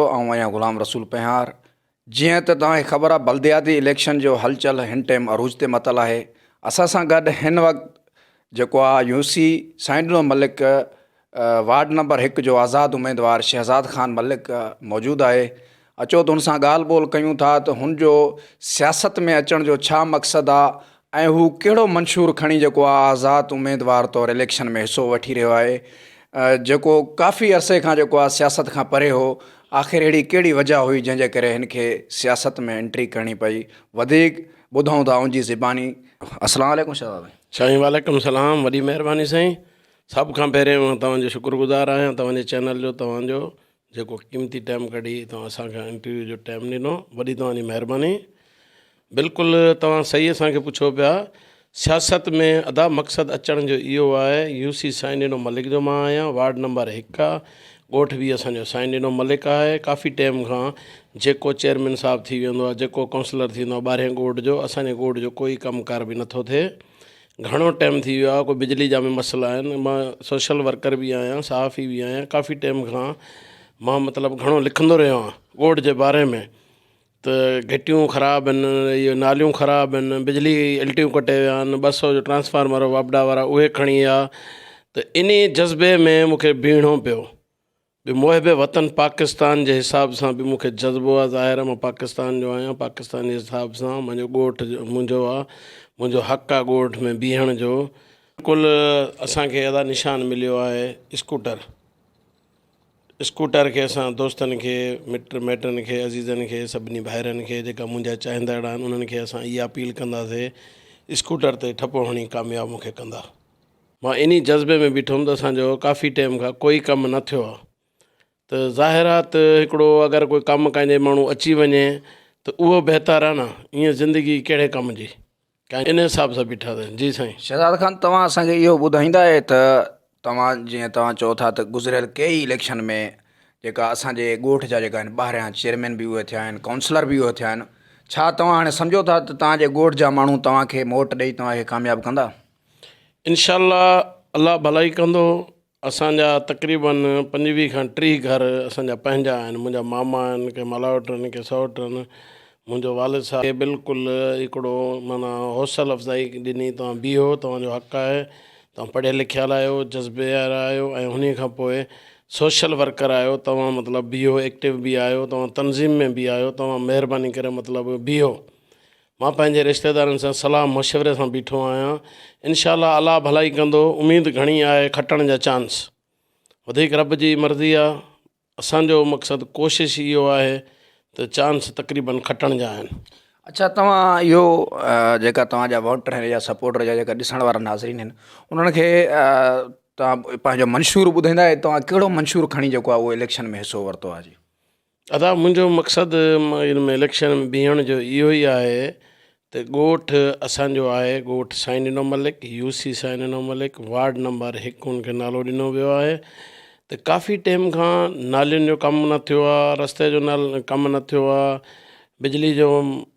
आहियां ग़ुलाम रसूल पहियार। जीअं त तव्हांखे ख़बर आहे, बल्दियाती इलेक्शन जो हलचल हिन टाइम अरूज ते मतल आहे। असां सां गॾु हिन वक़्तु जेको आहे यूसी साइंडनो मलिक वार्ड नंबर 1 जो आज़ादु उमेदवार शहज़ाद ख़ान मलिक मौजूदु आहे। अचो त हुन सां ॻाल्हि ॿोल कयूं था त हुनजो सियासत में अचण जो छा मक़सदु आहे ऐं हू कहिड़ो मंशूर खणी जेको आहे आज़ादु उमेदवार तौरु इलेक्शन में हिसो वठी रहियो आहे, जेको काफ़ी अरसे खां जेको आहे सियासत खां परे हो। आख़िर अहिड़ी कहिड़ी वजह हुई जंहिंजे करे हिन खे सियासत में एंट्री करणी पई? वधीक ॿुधूं था उनजी ज़बानी। अस्सलाम वालेकुम शहज़ाद भाई। साईं वालेकुम सलाम, वॾी महिरबानी साईं। सभ खां पहिरियों मां तव्हांजो शुक्रगुज़ार आहियां, तव्हांजे चैनल जो, तव्हांजो जेको क़ीमती टाइम कढी तव्हां असांखे इंटरव्यू जो टाइम ॾिनो, वॾी तव्हांजी महिरबानी। बिल्कुलु तव्हां सही असांखे पुछो पिया। सियासत में अदा मक़सदु अचण जो इहो आहे। यूसी साइंडनो मलिक जो मां आहियां, वार्ड नंबर 1 आहे, ॻोठ बि असांजो साइंडनो मलिक आहे। काफ़ी टाइम खां जेको चेयरमैन साहिबु थी वेंदो आहे, जेको काउंसलर थींदो आहे 12 ॻोठ जो, असांजे ॻोठ जो कोई कमुकार बि नथो थिए। घणो टाइम थी वियो आहे, कोई बिजली जा बि मसइला आहिनि। मां सोशल वर्कर बि आहियां, सहाफ़ी बि आहियां। काफ़ी टाइम खां मां मतिलबु घणो लिखंदो रहियो आहियां ॻोठ जे बारे में। त घिटियूं ख़राबु आहिनि, इहे नालियूं ख़राबु आहिनि, बिजली इल्टियूं कटे विया आहिनि, 200 जो ट्रांसफार्मर वापडा वारा उहे खणी विया। त इन जज़्बे में मूंखे बीहणो पियो। बि मुहिब वतन पाकिस्तान जे हिसाब सां बि मूंखे जज़्बो आहे। ज़ाहिर मां पाकिस्तान जो आहियां, पाकिस्तान जे हिसाब सां मुंहिंजो ॻोठ मुंहिंजो आहे, मुंहिंजो हक़ु आहे ॻोठ में बीहण जो। बिल्कुलु असांखे अदा निशान मिलियो आहे स्कूटर खे असां दोस्तनि खे, मिट माइटनि खे, अज़ीज़नि खे, सभिनी भाइरनि खे जेका मुंहिंजा चाहींदड़ आहिनि, उन्हनि खे असां इहा अपील कंदासीं, स्कूटर ते ठपो हणी कामयाबु मूंखे कंदा। मां इन जज़्बे में बीठो हुउमि त असांजो काफ़ी टाइम खां कोई कमु न थियो आहे। त ज़ाहिर आहे त हिकिड़ो अगरि कोई कमु कंहिंजे माण्हू अची वञे त उहो बहितर आहे न। ईअं ज़िंदगी कहिड़े कम जी, इन हिसाब सां बीठा आहिनि। जी साईं। शहज़ाद ख़ान, तव्हां असांखे इहो ॿुधाईंदा त तव्हां जीअं तव्हां चओ था त गुज़िरियल कई इलेक्शन में जेका असांजे ॻोठ जा जेका आहिनि ॿाहिरियां चेयरमैन बि उहे थिया आहिनि, काउंसलर बि उहे थिया आहिनि, छा तव्हां हाणे सम्झो था त तव्हांजे ॻोठ जा माण्हू तव्हांखे मोट ॾेई तव्हांखे कामयाबु कंदा? इंशाअल्लाह अल्लाह भलाई कंदो। असांजा तक़रीबन 25 खां 30 घर असांजा पंहिंजा आहिनि। मुंहिंजा मामा आहिनि, के मालावट आहिनि, के सौट आहिनि। मुंहिंजो वालिद साहिबु बिल्कुलु हिकिड़ो माना हौसल अफ़ज़ाई ॾिनी, तव्हां बीहो, तव्हांजो हक़ु आहे, तव्हां पढ़ियल लिखियल आहियो, जज़्बे वारा आहियो, ऐं उन खां पोइ सोशल वर्कर आहियो, तव्हां मतिलबु बीहो, एक्टिव बि आहियो, तव्हां तनज़ीम में बि आहियो, तव्हां महिरबानी करे मतिलबु बीहो। मां पंहिंजे रिश्तेदारनि सां सलाह मशवरे सां बीठो आहियां। इंशाअल्लाह अल्लाह भलाई कंदो। उमेदु घणी आहे खटण जा चांस, वधीक रब जी मर्ज़ी आहे। असांजो मक़सदु कोशिशि इहो आहे त चांस तक़रीबन खटण जा आहिनि। अच्छा, तव्हां इहो जेका तव्हांजा वोटर आहिनि या सपोर्टर या जेका ॾिसण वारा नाज़रीन आहिनि, उन्हनि खे तव्हां पंहिंजो मंशूर ॿुधाईंदा आहियो? तव्हां कहिड़ो मंशूर खणी जेको आहे उहो इलेक्शन में हिसो वरितो आहे? जी अदा, मुंहिंजो मक़सदु इन में इलेक्शन में बीहण जो इहो ई आहे त ॻोठ असांजो आहे, ॻोठ साइंडनो मलिक, यूसी साइंडनो मलिक, वार्ड नंबर 1 उनखे नालो ॾिनो वियो आहे। त काफ़ी टाइम खां नालियुनि जो कमु न थियो आहे, रस्ते जो कमु न थियो आहे, बिजली जो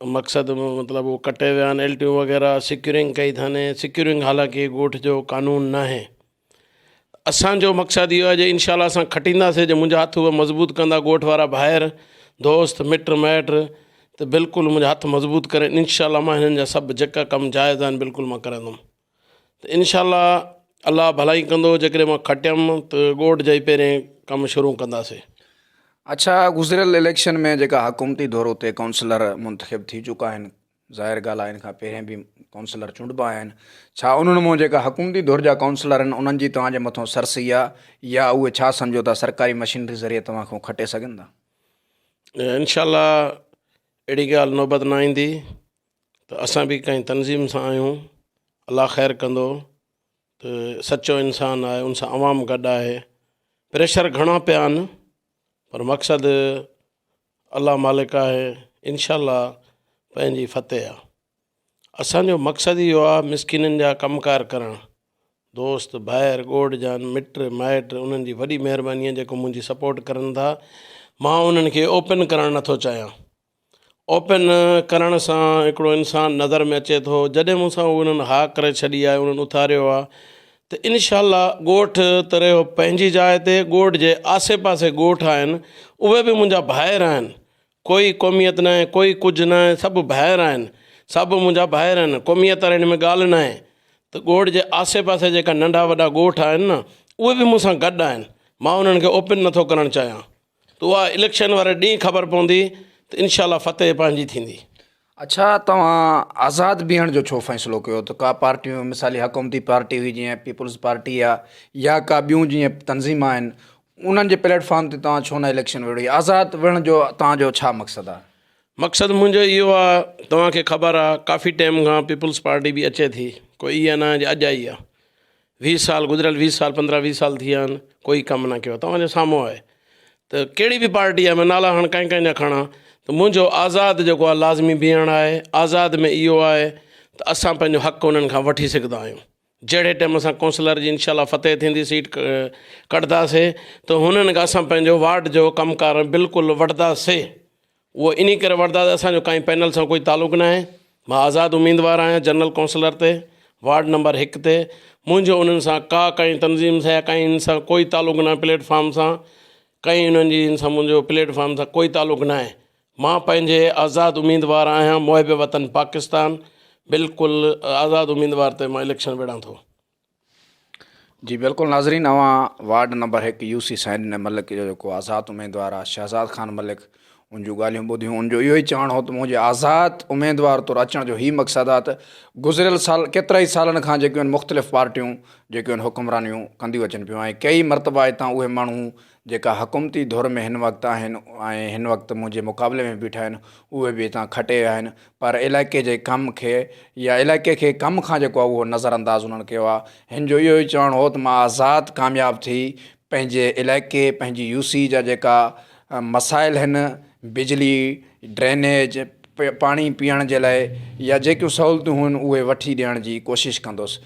मक़सदु मतिलबु उहो कटे विया आहिनि, एल्टियूं वग़ैरह, सिक्योरिंग कई अथनि। सिक्योरिंग हालांकि ॻोठ जो कानून न आहे। असांजो मक़सदु इहो आहे जो इंशाअल्लाह असां खटींदासीं, जो मुंहिंजा हथ उहे मज़बूत कंदा ॻोठ वारा भाइर, दोस्त, मिट माइट, त बिल्कुलु मुंहिंजा हथ मज़बूत करे इंशाअल्लाह मां हिननि जा सभु जेका कमु जाइज़ आहिनि बिल्कुलु मां करंदुमि। त इंशाअल्लाह अल्लाह भलाई कंदो। जेकॾहिं मां खटियमि त ॻोठ जा ई पहिरें कमु शुरू कंदासीं। अच्छा, गुज़िरियल इलेक्शन में जेका हुकूमती दौर ते काउंसलर मुंतखब थी चुका आहिनि, ज़ाहिर ॻाल्हि आहे इन खां पहिरियों बि काउंसलर चूंडिबा आहिनि, छा उन्हनि मां जेका हुकूमती दौर जा काउंसलर आहिनि उन्हनि जी तव्हांजे मथां सरसी आहे या उहे छा सम्झो था सरकारी मशीनरी ज़रिए तव्हांखां खटे सघनि था? इंशाअल्लाह अहिड़ी ॻाल्हि नौबत न ईंदी। त असां बि कंहिं तनज़ीम सां आहियूं, अलाह ख़ैरु कंदो। त सचो इंसानु आहे, उन सां आवाम गॾु आहे। प्रेशर घणा पिया आहिनि, पर मक़सदु अलाह मालिक आहे। इंशाअल्लाह पंहिंजी फ़तेह आहे। असांजो मक़सदु इहो आहे मिसकिननि जा कमुकार करणु। दोस्त भाइर ॻोठ जा मिट माइट, उन्हनि जी वॾी महिरबानी आहे जेको मुंहिंजी सपोर्ट करनि था। मां उन्हनि खे ओपन करणु नथो चाहियां। ओपन करण सां हिकिड़ो इंसानु नज़र में अचे थो। जॾहिं मूंसां उन्हनि हा करे छॾी आहे, उन्हनि उथारियो आहे, त इनशाला ॻोठ त रहियो पंहिंजी जाइ ते, ॻोठ जे आसे पासे ॻोठ आहिनि उहे बि मुंहिंजा भाइर आहिनि, कोई क़ौमियत न आहे, कोई कुझु न आहे, सभु भाइर आहिनि, सभु मुंहिंजा भाइर आहिनि, क़ौमियत वारे हिन में ॻाल्हि न आहे। त ॻोठ जे आसे पासे जेका नंढा वॾा ॻोठ आहिनि न उहे बि मूंसां गॾु आहिनि, मां उन्हनि खे ओपन नथो करणु चाहियां। त उहा इलेक्शन वारे ॾींहुं ख़बर पवंदी त इनशाला फतेह पंहिंजी थींदी। अच्छा, तव्हां आज़ादु बीहण जो छो फ़ैसिलो कयो? त का पार्टियूं मिसाली हुकूमती पार्टी हुई जीअं पीपल्स पार्टी आहे या का ॿियूं जीअं तंज़ीम आहिनि, उन्हनि जे प्लेटफॉर्म ते तव्हां छो न इलेक्शन विड़ी? आज़ादु विहण जो तव्हांजो छा मक़सदु आहे? मक़सदु मुंहिंजो इहो आहे, तव्हांखे ख़बर आहे काफ़ी टाइम खां पीपल्स पार्टी बि अचे थी, कोई इहा न आहे अॼु आई आहे, 20 साल गुज़िरियल, 20 साल 15-20 साल थी विया आहिनि, कोई कमु न कयो। तव्हांजे साम्हूं आहे त कहिड़ी बि पार्टी आहे, मां नाला हाणे कंहिं कंहिंजा खणा, त मुंहिंजो आज़ादु जेको आहे लाज़मी बीहणु आहे। आज़ाद में इहो आहे त असां पंहिंजो हक़ु उन्हनि खां वठी सघंदा आहियूं। जहिड़े टाइम असां कौंसलर जी इनशाला फतेह थींदी, सीट कढंदासीं, त हुननि खां असां पंहिंजो वार्ड जो कमुकारु बिल्कुलु वठंदासीं। उहो इन करे वठंदासीं, असांजो काई पैनल सां कोई तालुक़ु न आहे। मां आज़ादु उम्मीदवार आहियां जनरल कौंसलर ते, वार्ड नंबर 1 ते। मुंहिंजो उन्हनि सां काई तंज़ीम सां काई इन सां कोई तालुक़ु न आहे, प्लेटफॉर्म सां काई उन्हनि जी इन सां मुंहिंजो प्लेटफॉर्म सां कोई तालुक़ु न आहे। मां पंहिंजे आज़ादु उम्मीदवार आहियां, मुहिब वतन पाकिस्तान, बिल्कुलु आज़ादु उम्मीदवार ते मां इलेक्शन विढ़ां थो। जी बिल्कुलु नाज़रीन, अवां ward number 1 UC side Malik जो जेको आज़ादु उम्मीदवार आहे शहज़ाद ख़ान मलिक, उन जूं ॻाल्हियूं ॿुधियूं। उनजो इहो ई चवणु हो त मुंहिंजे आज़ादु उम्मीदवार तौरु अचण जो ई मक़सदु आहे त गुज़िरियल साल केतिरा ई सालनि खां जेकियूं आहिनि मुख़्तलिफ़ पार्टियूं जेकियूं आहिनि हुकुमरानियूं कंदियूं अचनि पियूं, ऐं कई मरतबा हितां उहे माण्हू जेका हुकूमती दौर में हिन वक़्तु आहिनि ऐं हिन वक़्तु मुंहिंजे मुक़ाबले में बीठा आहिनि, उहे बि हितां खटे विया आहिनि, पर इलाइक़े जे कम खे या इलाइक़े खे कम खां जेको आहे उहो नज़रअंदाज़ उन्हनि कयो आहे। हिन जो इहो ई चवणु हो त मां आज़ादु कामयाबु थी पंहिंजे इलाइक़े, पंहिंजी यूसी जा जेका मसाइल आहिनि, बिजली, ड्रेनेज, पाणी पीअण जे लाइ या जेकियूं सहूलियतूं आहिनि उहे वठी ॾियण जी कोशिशि कंदुसि।